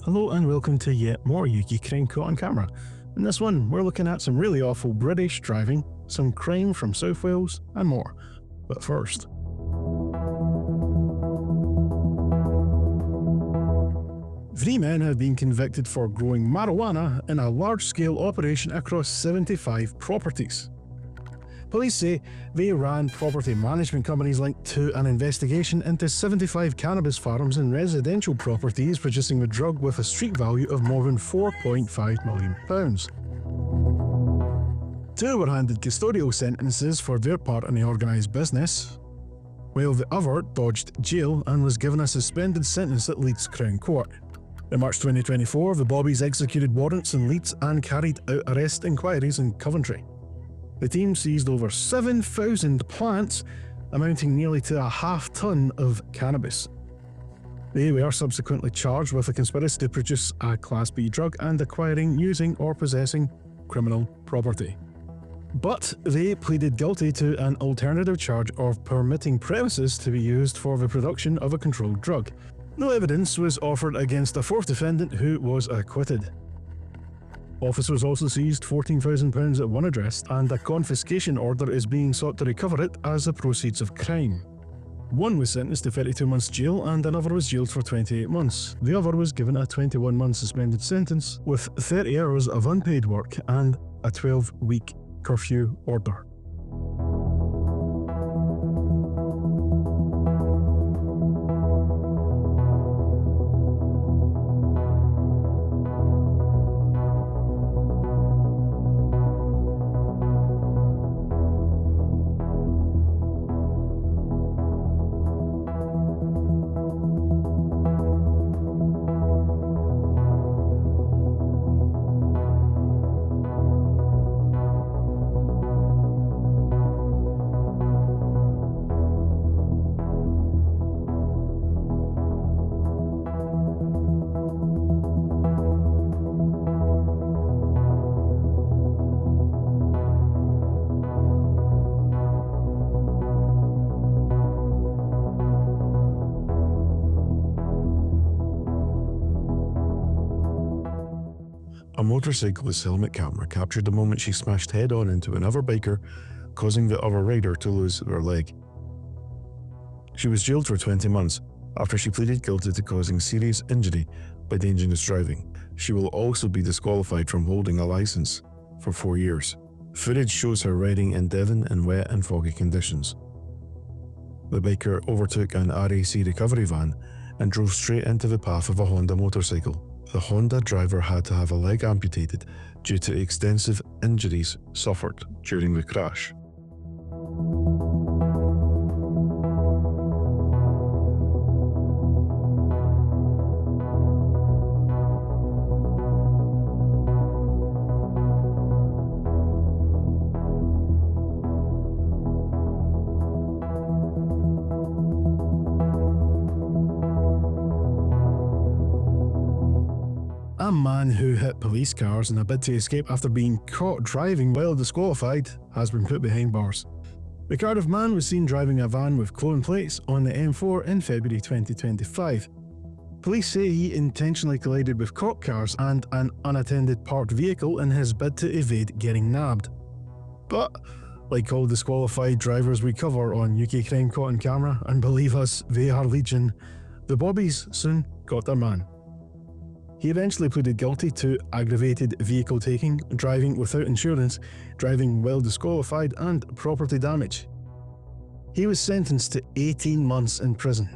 Hello and welcome to yet more UK crime caught on camera. In this one, we're looking at some really awful British driving, some crime from South Wales, and more. But first, 3 men have been convicted for growing marijuana in a large-scale operation across 75 properties. Police say they ran property management companies linked to an investigation into 75 cannabis farms and residential properties producing the drug with a street value of more than £4.5 million. 2 were handed custodial sentences for their part in the organised business, while the other dodged jail and was given a suspended sentence at Leeds Crown Court. In March 2024, the Bobbies executed warrants in Leeds and carried out arrest inquiries in Coventry. The team seized over 7,000 plants, amounting nearly to a half-ton of cannabis. They were subsequently charged with a conspiracy to produce a Class B drug and acquiring, using or possessing criminal property. But they pleaded guilty to an alternative charge of permitting premises to be used for the production of a controlled drug. No evidence was offered against a 4th defendant who was acquitted. Officers also seized £14,000 at one address, and a confiscation order is being sought to recover it as the proceeds of crime. One was sentenced to 32 months jail and another was jailed for 28 months. The other was given a 21-month suspended sentence with 30 hours of unpaid work and a 12-week curfew order. A motorcyclist's helmet camera captured the moment she smashed head-on into another biker, causing the other rider to lose their leg. She was jailed for 20 months after she pleaded guilty to causing serious injury by dangerous driving. She will also be disqualified from holding a license for 4 years. Footage shows her riding in Devon in wet and foggy conditions. The biker overtook an RAC recovery van and drove straight into the path of a Honda motorcycle. The Honda driver had to have a leg amputated due to extensive injuries suffered during the crash. A man who hit police cars in a bid to escape after being caught driving while disqualified has been put behind bars. The Cardiff man was seen driving a van with clone plates on the M4 in February 2025. Police say he intentionally collided with cop cars and an unattended parked vehicle in his bid to evade getting nabbed. But, like all disqualified drivers we cover on UK Crime Caught on Camera, and believe us, they are legion, the Bobbies soon got their man. He eventually pleaded guilty to aggravated vehicle taking, driving without insurance, driving while disqualified, and property damage. He was sentenced to 18 months in prison.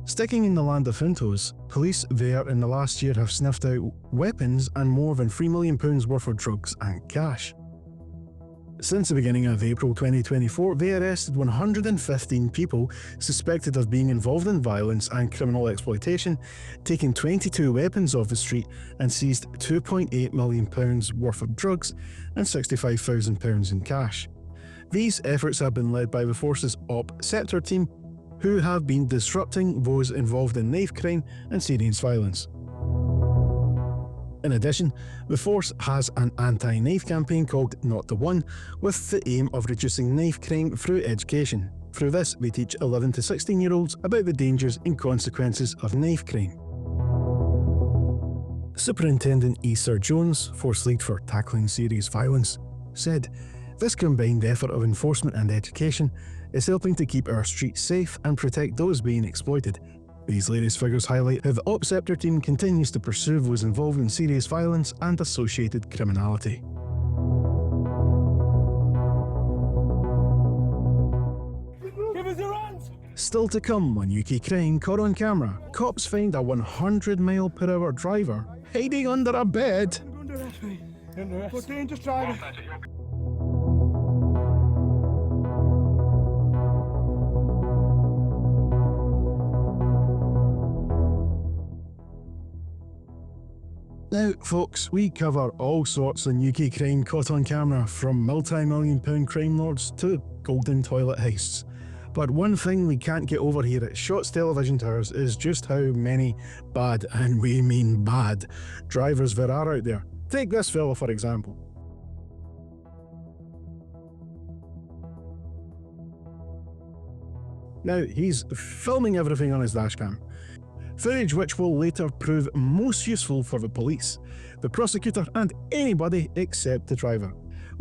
Sticking in the land of Fintos, police there in the last year have sniffed out weapons and more than £3 million worth of drugs and cash. Since the beginning of April 2024, they arrested 115 people suspected of being involved in violence and criminal exploitation, taking 22 weapons off the street and seized £2.8 million worth of drugs and £65,000 in cash. These efforts have been led by the force's Op Sceptre team, who have been disrupting those involved in knife crime and serious violence. In addition, the force has an anti-knife campaign called Not the One, with the aim of reducing knife crime through education. Through this, they teach 11 to 16-year-olds about the dangers and consequences of knife crime. Superintendent E. Sir Jones, Force Lead for Tackling Serious Violence, said, "This combined effort of enforcement and education is helping to keep our streets safe and protect those being exploited. These latest figures highlight how the OpSceptor team continues to pursue those involved in serious violence and associated criminality." Give us your hands! Still to come on UK Crime, caught on camera, cops find a 100-mile-per-hour driver hiding under a bed. But dangerous driving. Now, folks, we cover all sorts in UK Crime caught on camera, from multi-million-pound crime lords to golden toilet heists. But one thing we can't get over here at Shots Television Towers is just how many bad, and we mean bad, drivers there are out there. Take this fella for example. Now, he's filming everything on his dashcam, footage which will later prove most useful for the police, the prosecutor and anybody except the driver.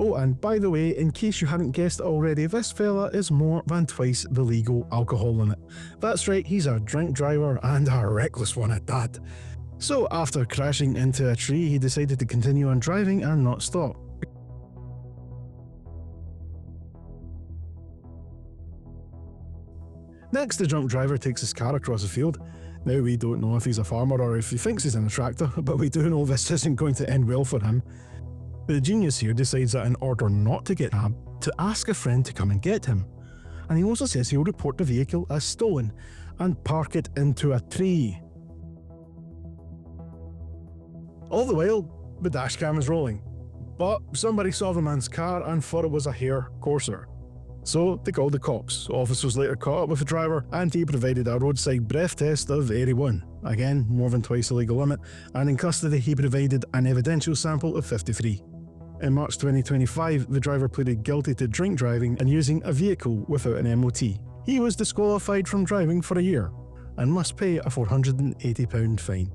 Oh, and by the way, in case you hadn't guessed already, this fella is more than twice the legal alcohol limit. That's right, he's a drink driver and a reckless one at that. So after crashing into a tree, he decided to continue on driving and not stop. Next, the drunk driver takes his car across the field. Now, we don't know if he's a farmer or if he thinks he's in a tractor, but we do know this isn't going to end well for him. The genius here decides that in order not to get nabbed, to ask a friend to come and get him. And he also says he'll report the vehicle as stolen and park it into a tree. All the while, the dashcam is rolling. But somebody saw the man's car and thought it was a hair courser. So they called the cops. Officers later caught up with the driver and he provided a roadside breath test of 81. Again, more than twice the legal limit. And in custody he provided an evidential sample of 53. In March 2025, the driver pleaded guilty to drink driving and using a vehicle without an MOT. He was disqualified from driving for a year and must pay a £480 fine.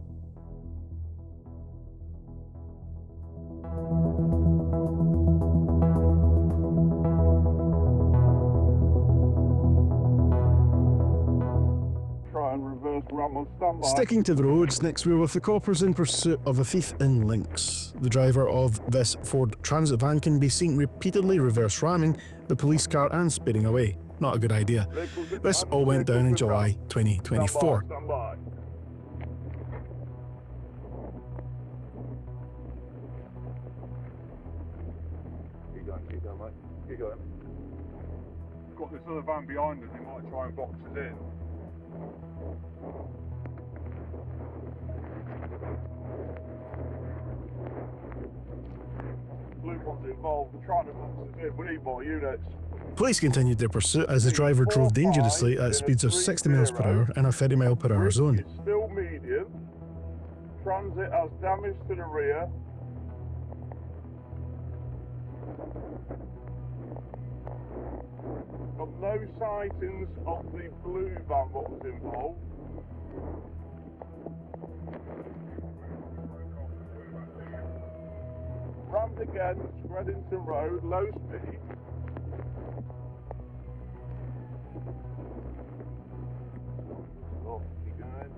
Sticking to the roads, next we're with the coppers in pursuit of a thief in Lynx. The driver of this Ford Transit van can be seen repeatedly reverse ramming the police car and speeding away. Not a good idea. This all went down in July 2024. Stand by. Keep going, mate. Keep going. Got this other van behind us, he might try and box us in. Blue one's involved, we're trying to box us in, we need more units. Police continued their pursuit as the driver drove dangerously at speeds of 60 miles per hour in a 30 mile per hour zone. It's still medium. Transit has damage to the rear. Got no sightings of the blue van what was involved. Rammed again, Spreadington Road, low speed. Oh, keep going.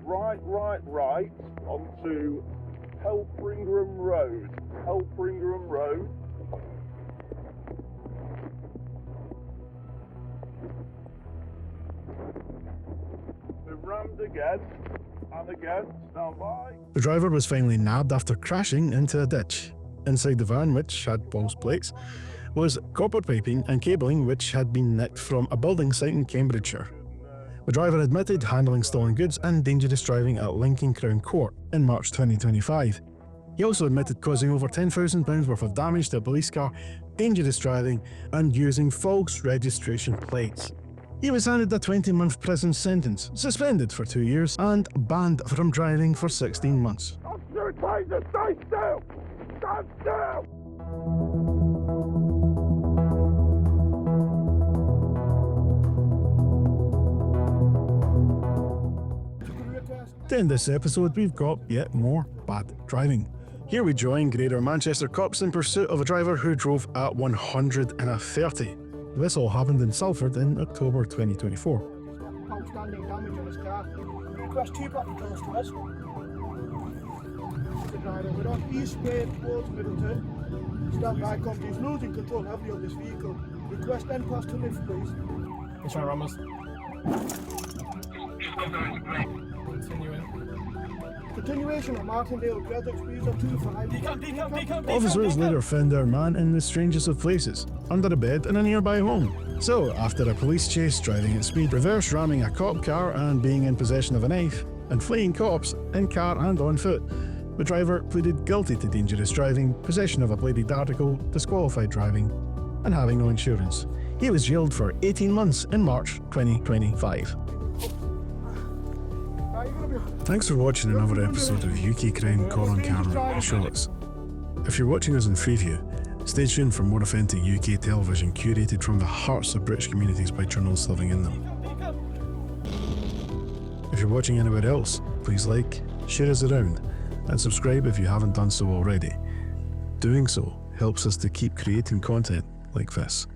Right onto Helpringham Road. Helpringham Road. They rammed again and again. Stand by. The driver was finally nabbed after crashing into a ditch. Inside the van, which had false plates, was copper piping and cabling which had been nicked from a building site in Cambridgeshire. The driver admitted handling stolen goods and dangerous driving at Lincoln Crown Court in March 2025. He also admitted causing over £10,000 worth of damage to a police car, dangerous driving, and using false registration plates. He was handed a 20-month prison sentence, suspended for 2 years, and banned from driving for 16 months. I'm still trying to stay still! Stand still! To end this episode, we've got yet more bad driving. Here we join Greater Manchester cops in pursuit of a driver who drove at 130. This all happened in Salford in October 2024. Outstanding damage on his car. Request 2 property calls to us. The driver went on east way towards Middleton. Standby company is losing control heavily of this vehicle. Request NPAS to lift, please. Which one, Ramos? Continuation of Martindale Credit Speeds of 25. Officers later found their man in the strangest of places, under a bed in a nearby home. So, after a police chase driving at speed, reverse ramming a cop car and being in possession of a knife, and fleeing cops in car and on foot, the driver pleaded guilty to dangerous driving, possession of a bladed article, disqualified driving, and having no insurance. He was jailed for 18 months in March 2025. Thanks for watching another episode of UK Crime Caught on Camera Shorts. If you're watching us in Freeview, stay tuned for more authentic UK television curated from the hearts of British communities by journalists living in them. If you're watching anywhere else, please like, share us around, and subscribe if you haven't done so already. Doing so helps us to keep creating content like this.